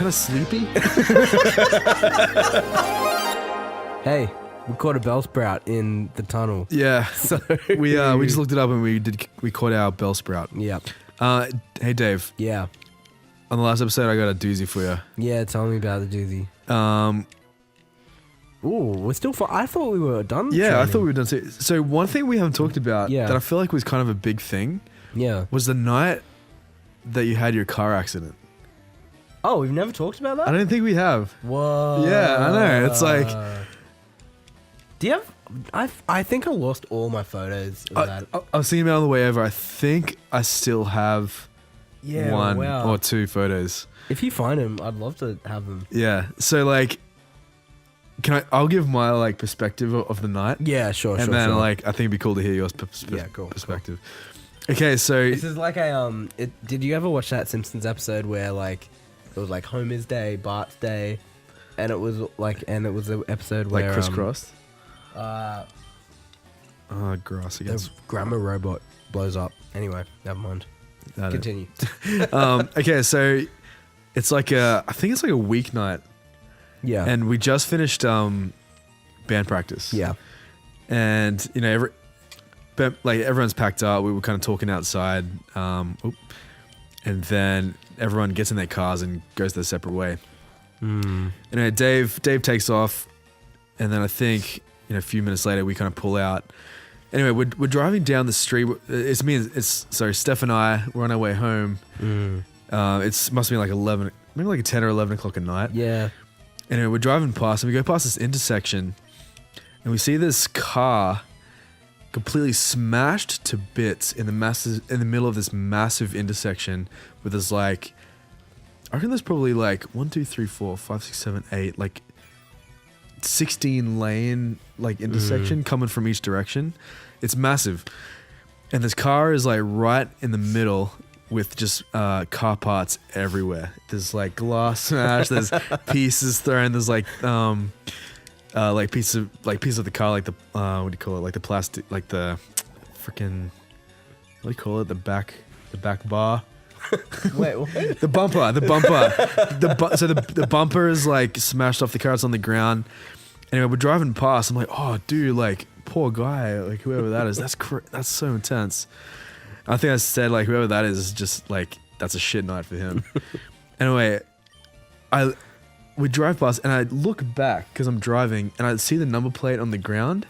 kind of sleepy. Hey, we caught a bell sprout in the tunnel. Yeah. So we just looked it up and we caught our bell sprout. Yeah. Hey Dave. Yeah. On the last episode, I got a doozy for you. Yeah, tell me about the doozy. Ooh, we're still. I thought we were done. Yeah, training. I thought we were done too. So one thing we haven't talked about that I feel like was kind of a big thing. Yeah. Was the night that you had your car accident. Oh, we've never talked about that? I don't think we have. Whoa. Yeah, I know. It's like. Do you have? I think I lost all my photos of that. I was thinking about it on the way over. I think I still have one or two photos. If you find them, I'd love to have them. Yeah. So like, I'll give my like perspective of the night. Yeah, sure. And then like, I think it'd be cool to hear your perspective. Cool. Okay, so this is like a did you ever watch that Simpsons episode where like it was like Homer's day, Bart's day, and it was an episode where like crisscrossed. The grass again. The grammar robot blows up. Anyway, never mind. Continue. Okay, so it's like I think it's like a weeknight. Yeah. And we just finished band practice. Yeah. And you know, everyone's packed up. We were kind of talking outside. And then everyone gets in their cars and goes their separate way. Anyway, Dave takes off, and then I think a few minutes later we kind of pull out. Anyway, we're driving down the street. It's me. Steph and I. We're on our way home. It must be like 11, maybe like 10 or 11 o'clock at night. Yeah. Anyway, we're driving past, and we go past this intersection, and we see this car completely smashed to bits in the middle of this massive intersection with this like, I reckon there's probably like 1, 2, 3, 4, 5, 6, 7, 8, like 16 lane like intersection coming from each direction. It's massive. And this car is like right in the middle with just car parts everywhere. There's like glass smashed, there's pieces thrown, there's like pieces of the car, like the what do you call it? Like the plastic, like the freaking, what do you call it? The back bar. Wait, what? The bumper. So the bumper is like smashed off the car. It's on the ground. Anyway, we're driving past. I'm like, oh, dude, like poor guy, like whoever that is. That's so intense. I think I said like whoever that is just like that's a shit night for him. Anyway, we drive past and I look back because I'm driving and I see the number plate on the ground.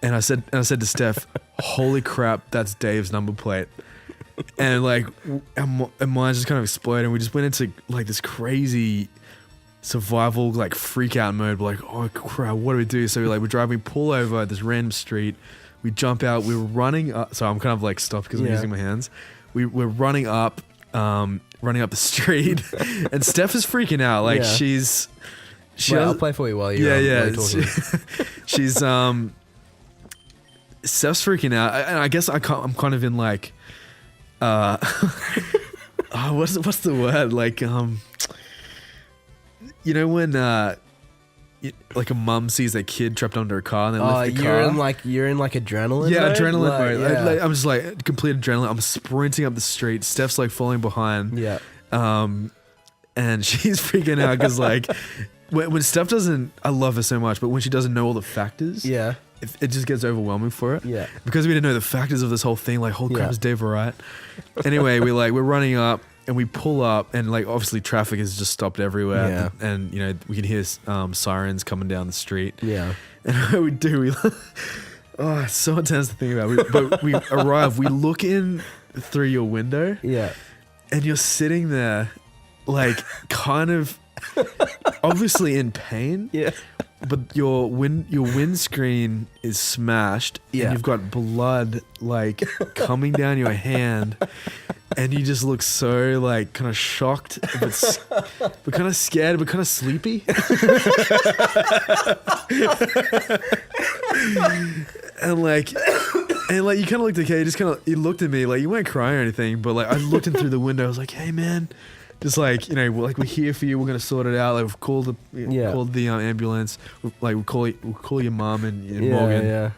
And I said to Steph, "Holy crap, that's Dave's number plate." And like, and mine just kind of exploded, and we just went into like this crazy survival like freak out mode. We're like, oh crap, what do we do? So we're driving, we pull over this random street, we jump out, we're running up. So I'm kind of like stopped because I'm using my hands. We're running up the street, and Steph is freaking out. Like I'll play for you while you're talking. She's Steph's freaking out, and I guess I'm kind of in like. What's the word? Like, you know when like a mum sees their kid trapped under a car and they lift the car. You're in like adrenaline. Yeah, mode? adrenaline mode. Yeah. Like, I'm just like complete adrenaline. I'm sprinting up the street. Steph's like falling behind. Yeah. And she's freaking out because like when Steph doesn't, I love her so much, but when she doesn't know all the factors, Yeah. it just gets overwhelming for her. Yeah. Because we didn't know the factors of this whole thing. Like, holy crap, is Dave alright? Anyway, we're running up and we pull up and like obviously traffic has just stopped everywhere. Yeah. And you know, we can hear sirens coming down the street. Yeah. And what we do, oh, it's so intense to think about. But we arrive, we look in through your window. Yeah. And you're sitting there like kind of obviously in pain. Yeah. But your windscreen is smashed, and you've got blood like coming down your hand, and you just look so like kind of shocked, but kind of scared, but kind of sleepy. and like you kind of looked okay. You looked at me like you weren't crying or anything, but like I looked in through the window. I was like, "Hey, man." Just like, you know, like we're here for you. We're gonna sort it out. Like we've called the ambulance. Like we'll call your mom and Morgan. Yeah.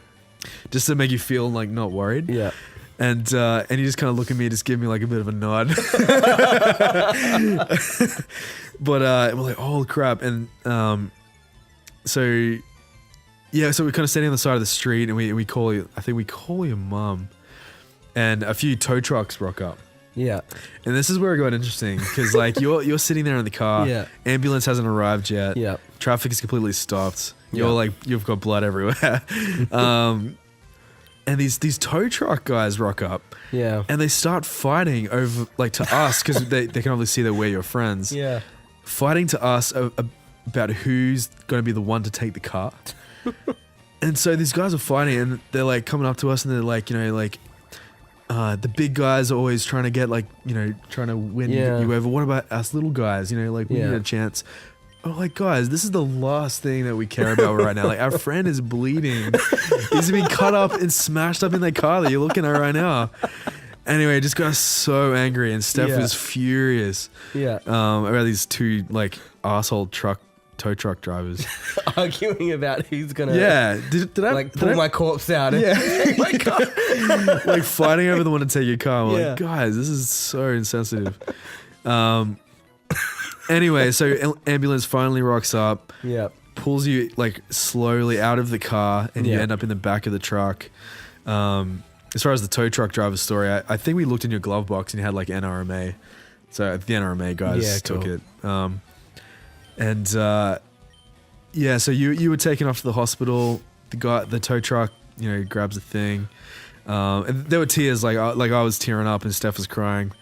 Just to make you feel like not worried. Yeah. And you just kind of look at me, just give me like a bit of a nod. But we're like, oh crap. And so we're kind of standing on the side of the street, and we call you, I think we call your mum, and a few tow trucks rock up. Yeah. And this is where it got interesting, because like you're sitting there in the car, ambulance hasn't arrived yet, traffic is completely stopped, you're like, you've got blood everywhere. And these tow truck guys rock up, and they start fighting over, like, to us, because they can obviously see that we're your friends, fighting to us about who's going to be the one to take the car. And so these guys are fighting, and they're like coming up to us, and they're like, you know, like, the big guys are always trying to get, like, you know, trying to win you over. What about us little guys? You know, like, we need a chance. Oh, like, guys, this is the last thing that we care about right now. Like, our friend is bleeding. He's been cut up and smashed up in that car that you're looking at right now. Anyway, it just got so angry, and Steph was furious. About these two, like, asshole tow truck drivers arguing about who's gonna did I like pull my corpse out and take my car. Like fighting over the one to take your car. We're like, guys, this is so insensitive. Anyway, so ambulance finally rocks up, pulls you like slowly out of the car, and you end up in the back of the truck. As far as the tow truck driver's story, I think we looked in your glove box and you had like NRMA, so the NRMA guys took it. So you were taken off to the hospital. The tow truck, you know, grabs a thing, and there were tears. Like I was tearing up, and Steph was crying,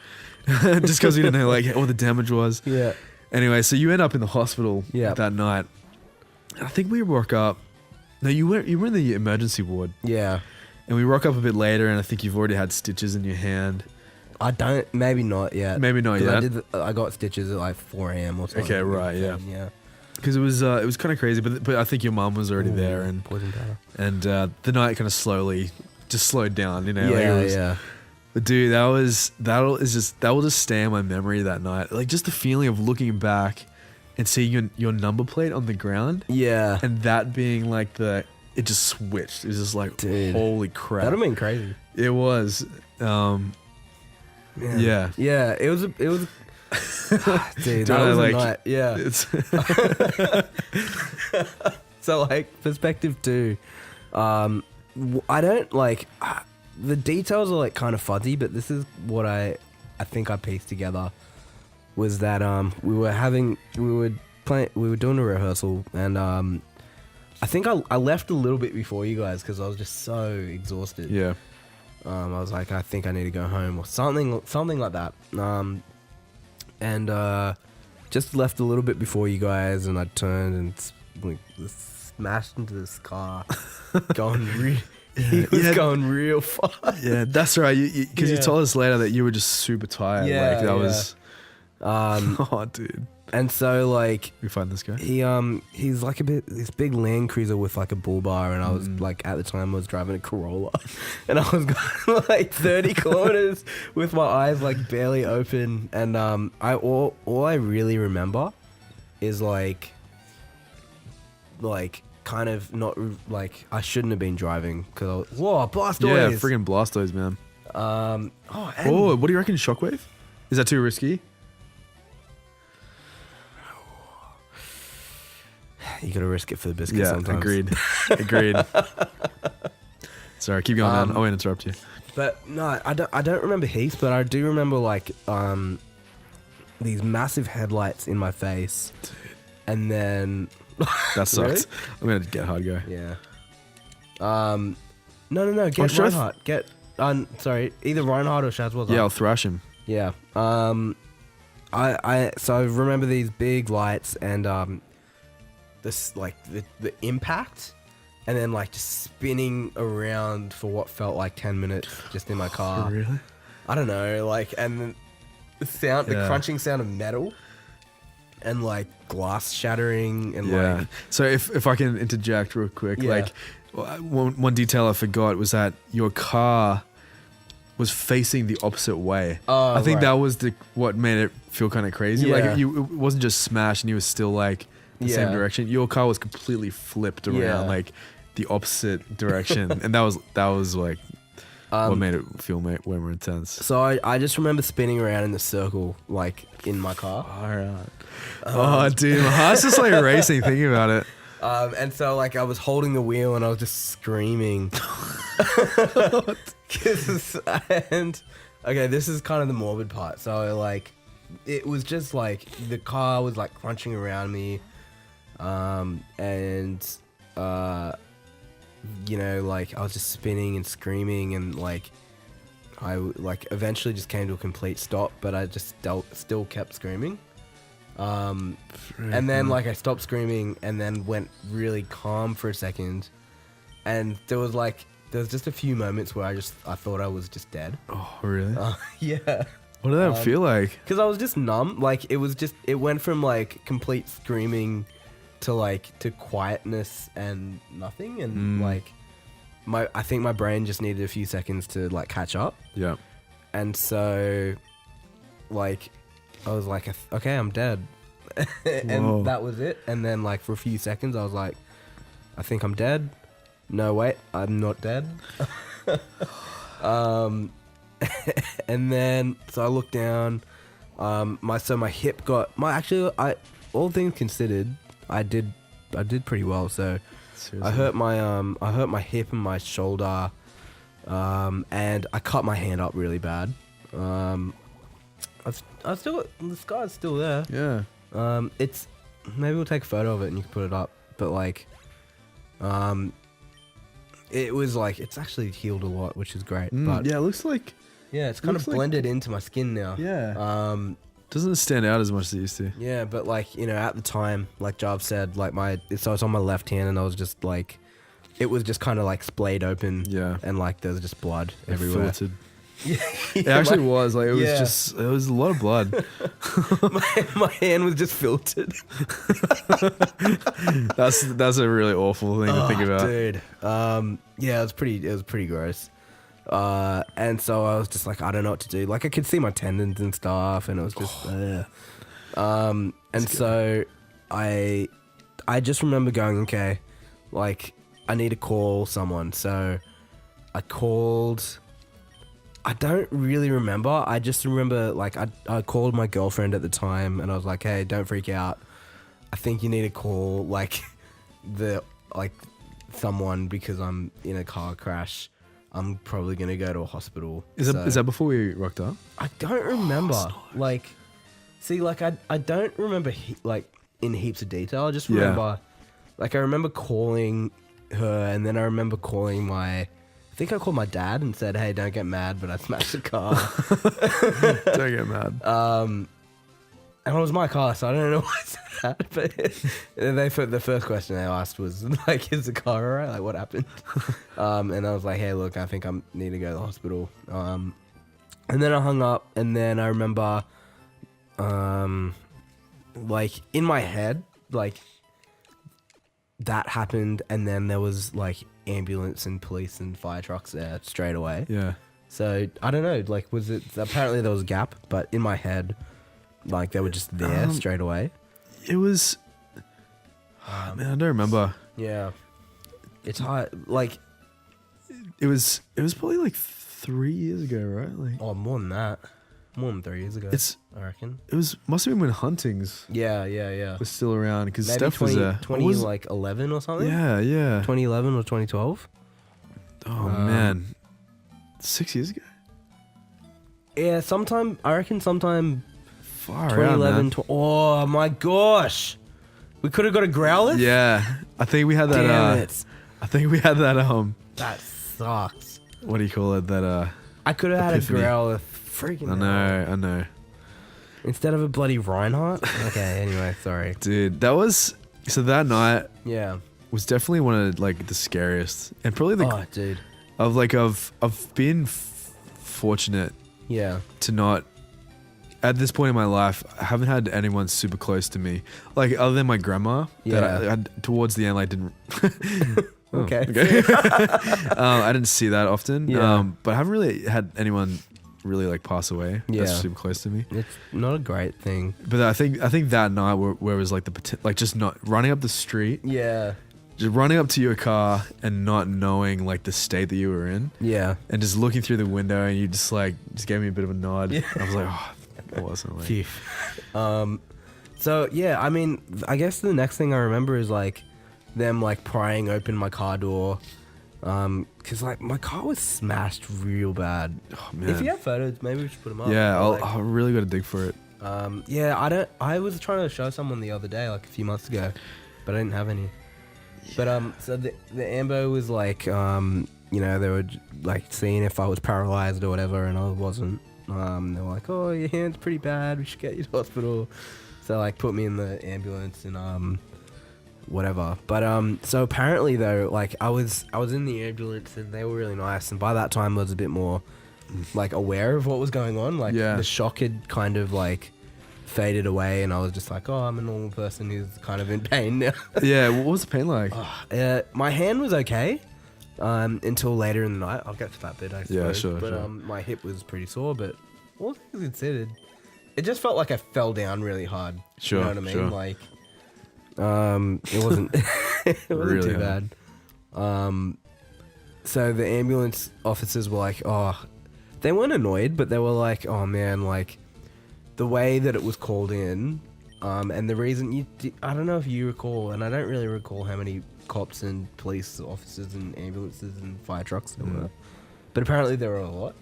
just because we didn't know like what the damage was. Anyway, so you end up in the hospital that night. I think we rock up. No, you were in the emergency ward. And we rock up a bit later, and I think you've already had stitches in your hand. I don't. Maybe not yet. Maybe not yet. I got stitches at like 4 a.m. or something. Okay, right, yeah. Because it was kind of crazy, but I think your mum was already there, and the night kind of slowly just slowed down. You know, But dude, that will just stay in my memory that night. Like just the feeling of looking back and seeing your number plate on the ground. And that being like it just switched. It was just like, dude, holy crap. That'd have been crazy. It was. It was. Dude, that was a night. So like perspective 2. I don't like. The details are like kind of fuzzy, but this is what I think I pieced together was that we were doing a rehearsal, and I think I left a little bit before you guys because I was just so exhausted. I was like, I think I need to go home or something like that. And just left a little bit before you guys, and I turned and smashed into this car, going going real fast. Yeah, that's right. Because you told us later that you were just super tired. Like that was. Oh, dude. And so like we find this guy. He's like this big Land Cruiser with like a bull bar, and I was like at the time I was driving a Corolla, and I was going like 30 kilometers with my eyes like barely open, and all I really remember is like kind of not like I shouldn't have been driving because I was, whoa, Blastoise. Yeah, friggin' Blastoise, man. What do you reckon, Shockwave? Is that too risky? You gotta risk it for the biscuit sometimes. Agreed. Sorry, keep going, man. I won't interrupt you. But no, I don't remember heaps, but I do remember like these massive headlights in my face. Dude. And then that sucks. Really? I'm gonna get hard go. Yeah. No. Get Reinhardt. Get sorry, either Reinhardt or Shazwell. Yeah, I'll thrash him. Yeah. So I remember these big lights and this like the impact, and then like just spinning around for what felt like 10 minutes just in my car. Really? I don't know, like, and then the sound, the crunching sound of metal, and like glass shattering, and like. So if I can interject real quick, like one detail I forgot was that your car was facing the opposite way. I think that was what made it feel kind of crazy. Like it wasn't just smashed and you were still like the same direction. Your car was completely flipped around like the opposite direction, and that was like What made it feel way more intense? So I just remember spinning around in the circle, like in my car. Alright. Oh, dude, my heart's just like racing thinking about it. And so like I was holding the wheel and I was just screaming. And okay, this is kind of the morbid part. So like, it was just like the car was like crunching around me, and you know, like I was just spinning and screaming, and like I like eventually just came to a complete stop, but I just still kept screaming. And then like I stopped screaming and then went really calm for a second, and there was just a few moments where I thought I was just dead. Oh, really? Yeah. What did that feel like? Because I was just numb. Like it went from like complete screaming to quietness and nothing, and like I think my brain just needed a few seconds to like catch up. Yeah. And so like I was like, okay, I'm dead. And Whoa. that was it. And then like for a few seconds I was like, I think I'm dead. No, wait, I'm not dead. And then so I looked down. My hip got all things considered, I did pretty well. So Seriously? I hurt my hip and my shoulder, and I cut my hand up really bad. I've still got, the scar's still there. Yeah. It's, maybe we'll take a photo of it and you can put it up. But like, it was like, it's actually healed a lot, which is great. But yeah, it looks like... yeah, it's kind of blended into my skin now. Yeah. Doesn't stand out as much as it used to. Yeah, but like, you know, at the time, like Jarv said, like so it's on my left hand, and I was just like, it was just kind of like splayed open. Yeah. And like there was just blood everywhere. Filtered. Yeah, It actually was like, it was a lot of blood. my hand was just filtered. That's a really awful thing to think about. Dude. Yeah, it was pretty gross. And so I was just like, I don't know what to do. Like I could see my tendons and stuff, and it was just, and so I just remember going, okay, like I need to call someone. So I called. I don't really remember. I just remember like I called my girlfriend at the time, and I was like, hey, don't freak out. I think you need to call like someone because I'm in a car crash. I'm probably gonna go to a hospital. Is that before we rocked up? I don't remember. Like, see, like I don't remember like in heaps of detail. I just remember, like I remember calling her, and then I remember calling I think I called my dad and said, hey, don't get mad, but I smashed the car. Don't get mad. And it was my car, so I don't know why I said that. But the first question they asked was like, is the car alright? Like, what happened? And I was like, hey, look, I think I need to go to the hospital. And then I hung up, and then I remember, like in my head, like that happened, and then there was like ambulance and police and fire trucks there straight away. Yeah. So I don't know, like was it, apparently there was a gap, but in my head, like they were just there straight away. It was, man, I don't remember. Yeah. It's hard, like It was probably like 3 years ago, right? Like, more than that. More than 3 years ago, I reckon. Must have been when Huntings Yeah. was still around, because Maybe Steph was there. 2011 or something? Yeah. 2011 or 2012? Oh man, 6 years ago. Yeah, I reckon sometime Far 2011. out, man. Oh my gosh. We could have got a Growlithe? Yeah, I think we had that. Damn it. I think we had that. That sucks. What do you call it? That I could have had Epiphany. a Growlithe. Freaking I know. Instead of a bloody Reinhardt? Okay, anyway, sorry. Dude, that night Yeah. was definitely one of like the scariest, and probably dude. I've been fortunate Yeah. to not, at this point in my life, I haven't had anyone super close to me, like other than my grandma. Yeah. That I towards the end, like didn't. Okay. I didn't see that often. Yeah. But I haven't really had anyone really like pass away. Yeah. That's super close to me. It's not a great thing. But I think that night where it was like just not running up the street, Yeah. just running up to your car and not knowing like the state that you were in, Yeah. and just looking through the window, and you just gave me a bit of a nod. Yeah. I was like, oh, that wasn't like. Phew. So yeah, I mean, I guess the next thing I remember is like them like prying open my car door, cause like my car was smashed real bad. Oh man. If you have photos, maybe we should put them up. Yeah, Like, I'll really got to dig for it. yeah, I was trying to show someone the other day, like a few months ago, but I didn't have any. But so the ambo was like, you know, they were like seeing if I was paralyzed or whatever, and I wasn't. They were like, oh, your hand's pretty bad, we should get you to hospital. So like put me in the ambulance and whatever. But so apparently though, like I was in the ambulance and they were really nice, and by that time I was a bit more like aware of what was going on. Like the shock had kind of like faded away, and I was just like, oh, I'm a normal person who's kind of in pain now. Yeah, what was the pain like? My hand was okay until later in the night. I'll get to that bit, I suppose. Yeah, sure. But sure. my hip was pretty sore, but all things considered, it just felt like I fell down really hard. Sure, You know what I mean? sure. Like, it wasn't, it wasn't Really too hard. bad. So the ambulance officers were like, oh, they weren't annoyed, but they were like, oh man, like the way that it was called in, and the reason I don't know if you recall, and I don't really recall how many cops and police officers and ambulances and fire trucks there were, but apparently there were a lot.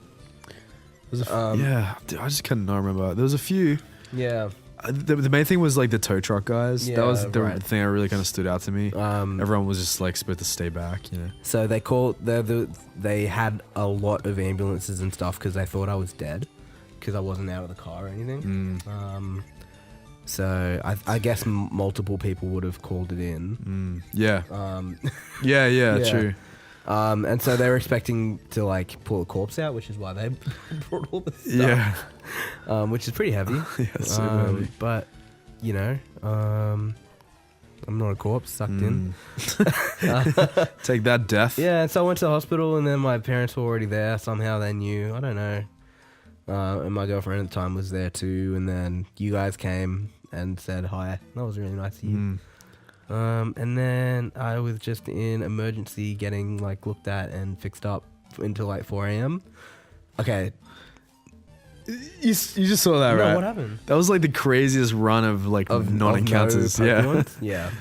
Yeah, dude, I just can't remember. There was a few. Yeah. The main thing was like the tow truck guys. Yeah, that was the right. thing that really kind of stood out to me. Everyone was just like supposed to stay back, you know. So they had a lot of ambulances and stuff because they thought I was dead because I wasn't out of the car or anything. So I guess multiple people would have called it in. Yeah. Yeah. yeah, true. And so they were expecting to like pull a corpse out, which is why they brought all this stuff. Yeah. Which is pretty heavy. Yeah, so heavy. But you know, I'm not a corpse sucked in. Take that, death. Yeah, and so I went to the hospital, and then my parents were already there. Somehow they knew. I don't know. And my girlfriend at the time was there too. And then you guys came and said hi. That was really nice of you. And then I was just in emergency getting like looked at and fixed up until like 4 a.m. Okay. You just saw that, right? No, what happened? That was like the craziest run of like non-encounters. No Yeah. Pokemons? Yeah.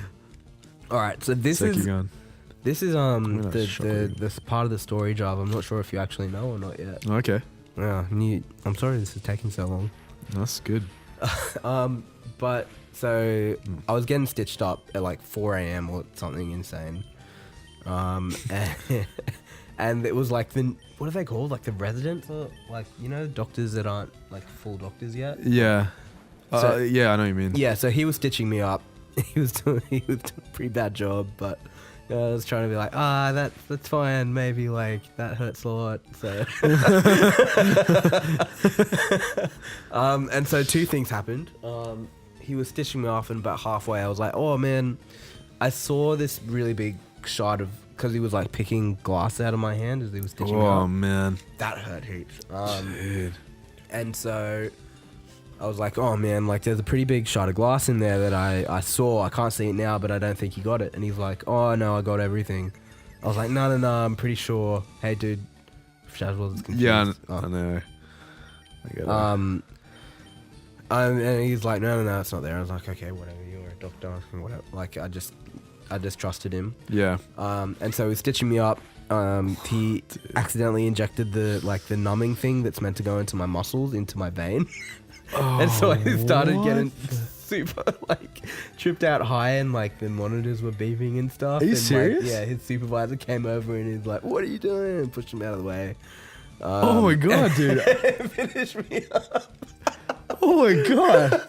All right. So this So keep is going. this part of the story job. I'm not sure if you actually know or not yet. Okay. Yeah. I'm sorry this is taking so long. That's good. But so I was getting stitched up at like 4 a.m. or something insane. And it was like what are they called? Like the residents, or like, you know, doctors that aren't like full doctors yet. Yeah. So- yeah, I know what you mean. Yeah. So he was stitching me up. He was doing a pretty bad job, but I was trying to be like, that's fine. Maybe like that hurts a lot. So, and so two things happened. He was stitching me off, and about halfway, I was like, oh man, I saw this really big shot of, because he was like picking glass out of my hand as he was stitching me up. Oh man, That hurt heaps. dude. And so I was like, oh man, like there's a pretty big shot of glass in there that I saw. I can't see it now, but I don't think you got it. And he's like, oh no, I got everything. I was like, no, I'm pretty sure. Hey dude, Shaz was confused. Yeah, I know. I get that. And he's like, no, it's not there. I was like, okay, whatever, you're a doctor, whatever. Like I just trusted him. Yeah. And so he's stitching me up. He accidentally injected the numbing thing that's meant to go into my muscles into my vein. And so I started getting super like tripped out high, and like the monitors were beeping and stuff. Are you and, serious? Like, yeah, his supervisor came over and he's like, "What are you doing?" and pushed him out of the way. Oh my god, dude. Finish me up. Oh my god.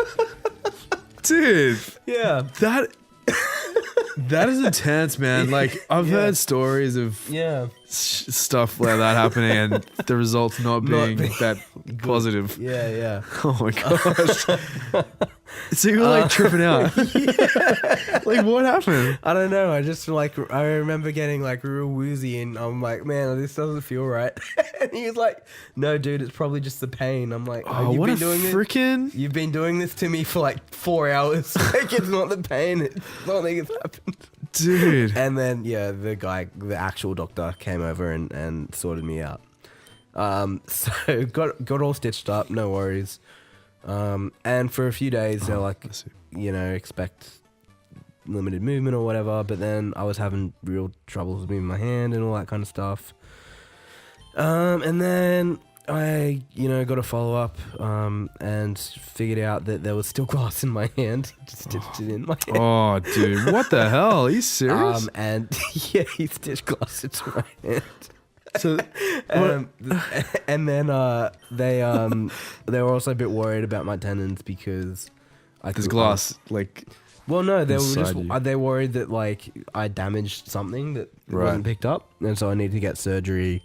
Dude. Yeah. That is intense, man. Like, I've heard stories of Yeah. stuff like that happening and the results not being that positive. Yeah. Oh my gosh. So you were like tripping out. Like, what happened? I don't know. I just I remember getting like real woozy, and I'm like, man, this doesn't feel right. And he was like, no, dude, it's probably just the pain. I'm like, Oh, you've what been a doing freaking... You've been doing this to me for like 4 hours. Like, it's not the pain. It's something has happened. Dude. And then the actual doctor came over and sorted me out. So got all stitched up, no worries. And for a few days they're like, expect limited movement or whatever, but then I was having real troubles moving my hand and all that kind of stuff. And then I, got a follow-up and figured out that there was still glass in my hand. Just stitched it in my hand. Oh, dude. What the hell? Are you serious? And he stitched glass into my hand. So, and then they were also a bit worried about my tendons because there's glass, well, no, they were just you. they worried that I damaged something that wasn't picked up, and so I needed to get surgery.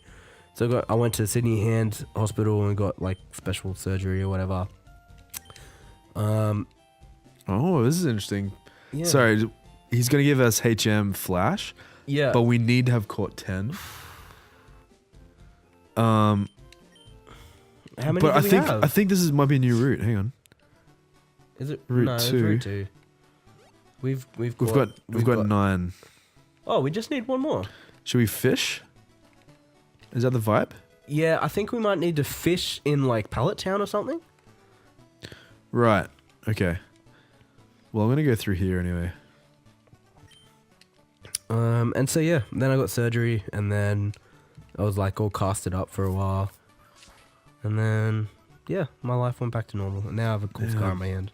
So I went to Sydney Hand Hospital and got special surgery or whatever. Oh, this is interesting. Yeah. Sorry, he's gonna give us HM Flash. Yeah, But we need to have caught 10. How many? But do we have? I think this might be a new route. Hang on. Is it Route no, it's 2. Route 2. We've got 9. Oh, we just need one more. Should we fish? Is that the vibe? Yeah, I think we might need to fish in Pallet Town or something. Right. Okay. Well, I'm gonna go through here anyway. And so then I got surgery, and then I was all casted up for a while, and then my life went back to normal. And now I have a cool scar on my hand.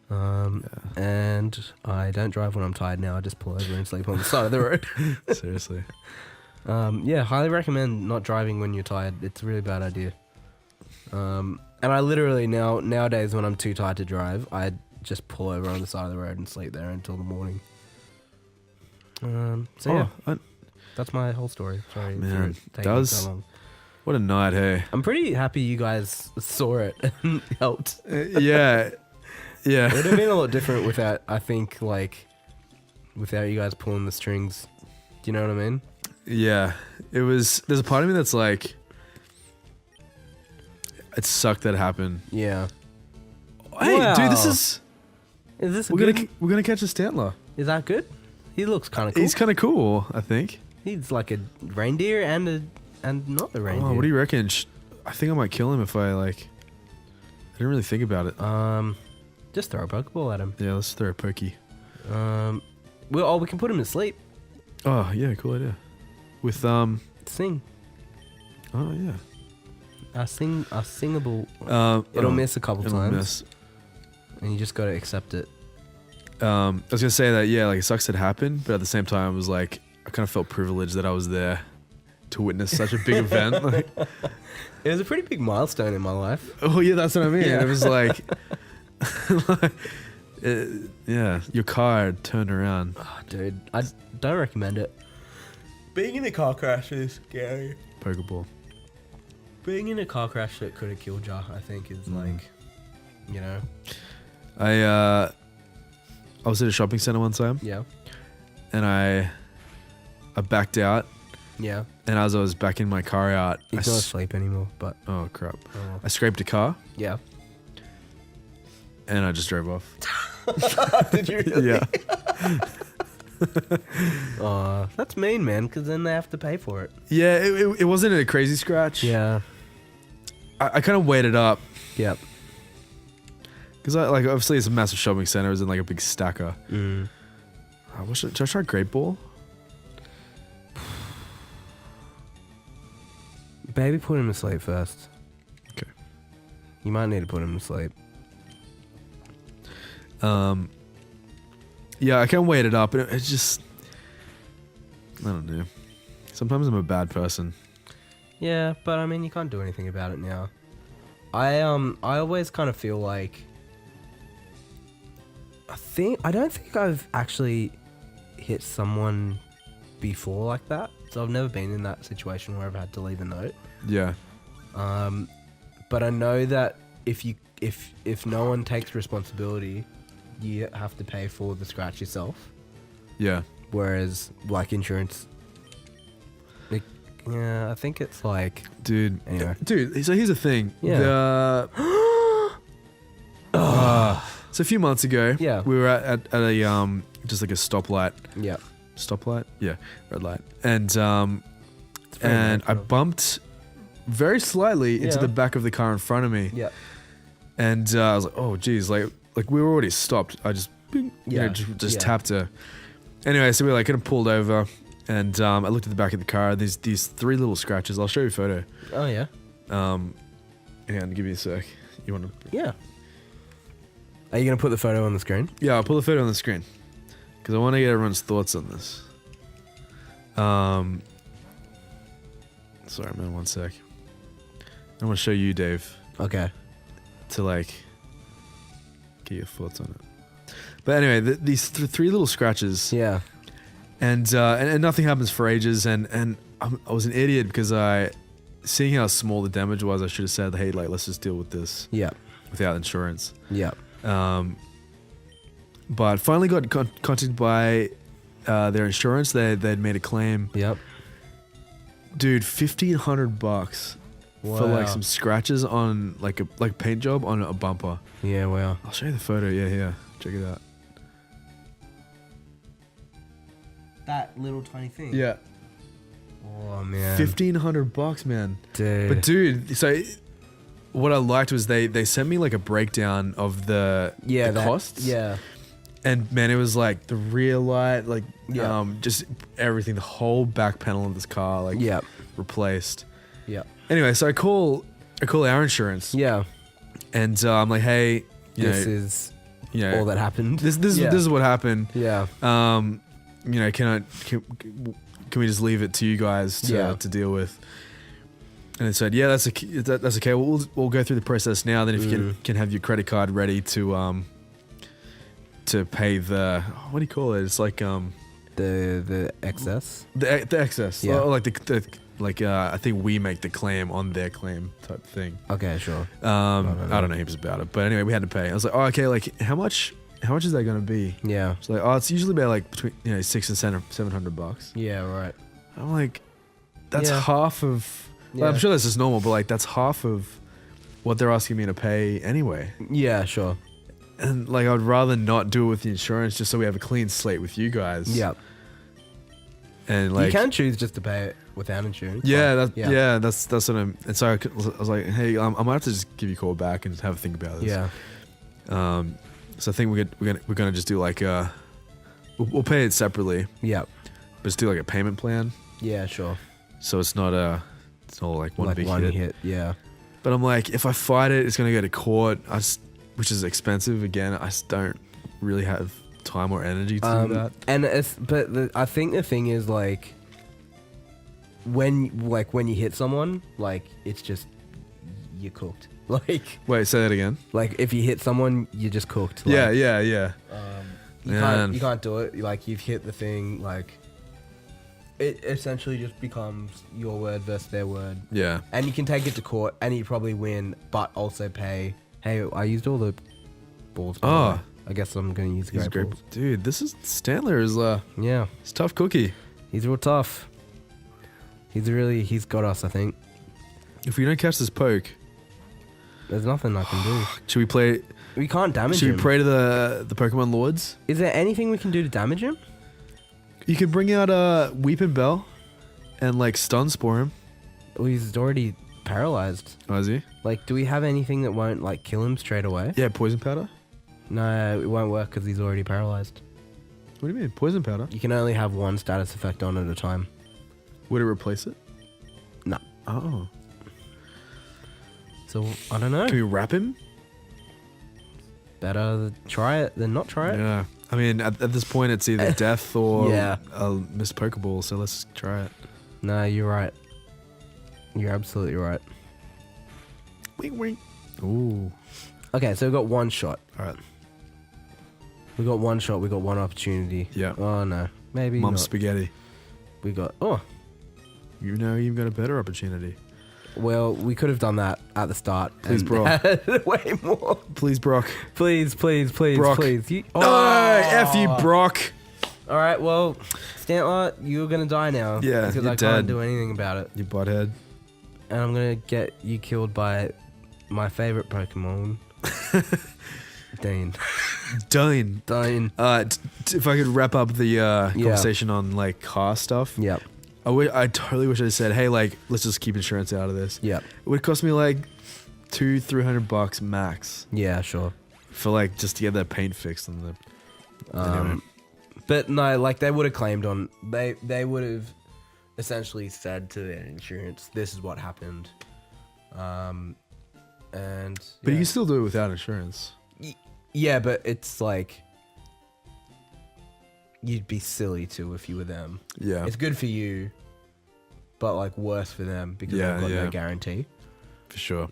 And I don't drive when I'm tired now. I just pull over and sleep on the side of the road. Seriously. Highly recommend not driving when you're tired. It's a really bad idea. And I literally nowadays when I'm too tired to drive, I just pull over on the side of the road and sleep there until the morning. That's my whole story. Sorry, man, for taking so long. What a night, hey. I'm pretty happy you guys saw it and helped. Yeah. It would have been a lot different without you guys pulling the strings. Do you know what I mean? Yeah. There's a part of me that's it sucked that happened. Yeah. Hey, Wow. dude, this is this we're gonna catch a Stantler. Is that good? He looks kind of cool. He's kind of cool, I think. He's like a reindeer and not a reindeer. Oh, what do you reckon? I think I might kill him if I I didn't really think about it. Just throw a Pokeball at him. Yeah, let's throw a pokey. We can put him to sleep. Oh yeah, cool idea. With Sing. Oh yeah. A singable. It'll miss a couple times. Miss. And you just got to accept it. I was gonna say that it sucks it happened, but at the same time, I was I kind of felt privileged that I was there to witness such a big event. It was a pretty big milestone in my life. Oh yeah, that's what I mean. Yeah. It was your car turned around. Oh, dude, I don't recommend it. Being in a car crash is scary. Pokeball. Being in a car crash that could have killed you, I think, is I was at a shopping center one time. Yeah. And I backed out. Yeah. And as I was backing my car out, He's not asleep anymore, but... Oh, crap. Oh. I scraped a car. Yeah. And I just drove off. Did you really? Yeah. That's mean, man, because then they have to pay for it. Yeah, it wasn't a crazy scratch. Yeah. I kind of weighed it up. Yep. Because obviously it's a massive shopping center. It was in a big stacker. Mm. Should I try Great Ball? Baby, put him to sleep first. Okay. You might need to put him to sleep. Yeah, I kind of weighed it up, and it's just... I don't know. Sometimes I'm a bad person. Yeah, but I mean, you can't do anything about it now. I always kind of feel like... I don't think I've actually hit someone before like that. So I've never been in that situation where I've had to leave a note. Yeah. But I know that if no one takes responsibility, you have to pay for the scratch yourself. Yeah. Whereas insurance, yeah, I think it's Dude. Anyway. Dude, so here's the thing. Yeah. So a few months ago, Yeah. we were at a just like a stoplight. Yeah. Stoplight? Yeah, red light. And very I natural. bumped very slightly into Yeah. the back of the car in front of me. Yeah. And I was like, oh, geez, like we were already stopped. I just, bing, Yeah. just Yeah. tapped her. Anyway, so we like kind of pulled over, and I looked at the back of the car. There's these 3 little scratches. I'll show you a photo. Oh yeah. And give me a sec. You want to? Yeah. Are you gonna put the photo on the screen? Yeah, I'll pull the photo on the screen because I want to get everyone's thoughts on this. Sorry, man. One sec. I want to show you, Dave, Okay. to like get your thoughts on it. But anyway, these 3 little scratches, Yeah. and nothing happens for ages. And I was an idiot because seeing how small the damage was, I should have said, hey, like let's just deal with this Yeah. without insurance. Yeah. But finally got contacted by their insurance. They'd made a claim. Yep. Dude, $1,500 for like some scratches on like a paint job on a bumper. Yeah. Wow. I'll show you the photo. Yeah. Check it out. That little tiny thing. Yeah. Oh man. $1,500, man. Dude. But dude, so what I liked was they sent me like a breakdown of the costs. Yeah. And man, it was like the rear light, like Yeah. just everything, the whole back panel of this car, like Yeah. replaced. Yeah. Anyway, so I call our insurance, Yeah. and I'm like, hey, This is you know, all that happened. this Yeah. is what happened. Yeah. Can we just leave it to you guys to deal with? And it said, yeah, that's okay. We'll go through the process now. Then if you can have your credit card ready to pay the, what do you call it? It's like The excess. the excess. Yeah. Or like the I think we make the claim on their claim type thing. Okay, sure. I don't know heaps about it, but anyway, we had to pay. I was like, oh, okay, like how much is that gonna be? Yeah. It's like, oh, it's usually about like between $600 and $700. Yeah. Right. I'm like, that's Yeah. half of. Well, I'm Yeah. sure that's just normal, but like that's half of what they're asking me to pay anyway. Yeah. Sure. And like, I'd rather not do it with the insurance, just so we have a clean slate with you guys. Yeah. And like, you can choose just to pay it without insurance. yeah, but- that's what I'm. And so I was like, hey, I might have to just give you a call back and have a think about this. Yeah. So I think we're gonna just do like we'll pay it separately, Yeah. but just do like a payment plan, Yeah. Sure. so it's not like one Like big one hit. hit. Yeah. But I'm like, if I fight it, it's gonna go to court. Which is expensive. Again, I just don't really have time or energy to do that. And I think the thing is like when you hit someone, like it's just you're cooked. Like Wait, say that again. if you hit someone, you're just cooked. Yeah. You Man. can't do it. Like you've hit the thing. Like it essentially just becomes your word versus their word. Yeah. And you can take it to court, and you probably win, but also pay. Hey, I used all the balls. by the Oh. way. I guess I'm gonna use the He's great great. balls. Dude, this is Stanley is Yeah, he's a tough cookie. he's real tough. He's got us. I think If we don't catch this poke, there's nothing I can do. should we play? We can't damage Should him. we pray to the Pokemon Lords? Is there anything we can do to damage him? You could bring out Weeping Bell, and like stun spore him. Well, he's already paralyzed. Oh, is he? Like, do we have anything that won't like kill him straight away? Yeah, poison powder. No, it won't work because he's already paralyzed. What do you mean, poison powder? You can only have one status effect on at a time. Would it replace it? No. Oh. So I don't know. Can we wrap him? Better try it than not try it. Yeah. I mean, at this point, it's either death or Yeah. a missed Pokeball. So let's try it. No, you're right. You're absolutely right. Wink, wink. Ooh. Okay, so we've got one shot. All right. We got one shot. We got one opportunity. Yeah. Oh no, maybe Mum not. spaghetti. We got. Oh, You know, you've got a better opportunity. well, we could have done that at the start. Please, and bro. had way more. Please, Brock. Please, Brock. please. You, Oh, F you, Brock. All right, well, Stantler, you're gonna die now. Yeah, because you're I dead. can't do anything about it, You butthead. and I'm gonna get you killed by my favorite Pokemon, Dean. Done. If I could wrap up the conversation on like car stuff. Yep. I totally wish I said, hey, like, let's just keep insurance out of this. Yep. It would cost me like $200-300 max. Yeah, sure. For like just to get that paint fixed on the. Anyway. But no, like they would have claimed on. They would have essentially said to their insurance, "This is what happened." And. But you can still do it without insurance. Yeah, but it's like. You'd be silly to if you were them. Yeah. It's good for you, but like worse for them because they've got no guarantee. For sure.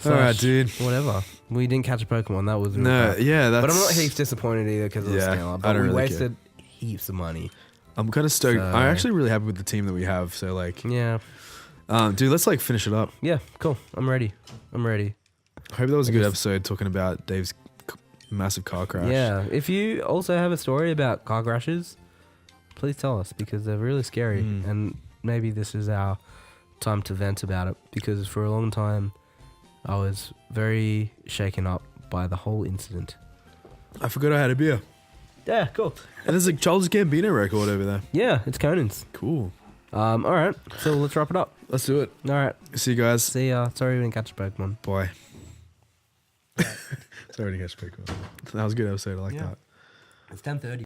Alright, dude. Whatever. We didn't catch a Pokemon. That was that's. But I'm not heaps disappointed either because of the scale up. But we wasted heaps of money. I'm kind of stoked. I'm actually really happy with the team that we have. So like, yeah. Dude, let's like finish it up. Yeah, cool. I'm ready. I hope that was a good episode talking about Dave's massive car crash. Yeah. If you also have a story about car crashes, please tell us because they're really scary. And maybe this is our time to vent about it because for a long time I was very shaken up by the whole incident. I forgot I had a beer. Yeah, cool. And there's a Charles Gambino record over there. Yeah, it's Conan's. Cool. All right. So let's wrap it up. Let's do it. All right. See you guys. See ya. Sorry we didn't catch a Pokemon. Bye. Sorry to catch a Pokemon. That was a good episode. I like that. It's 10:30.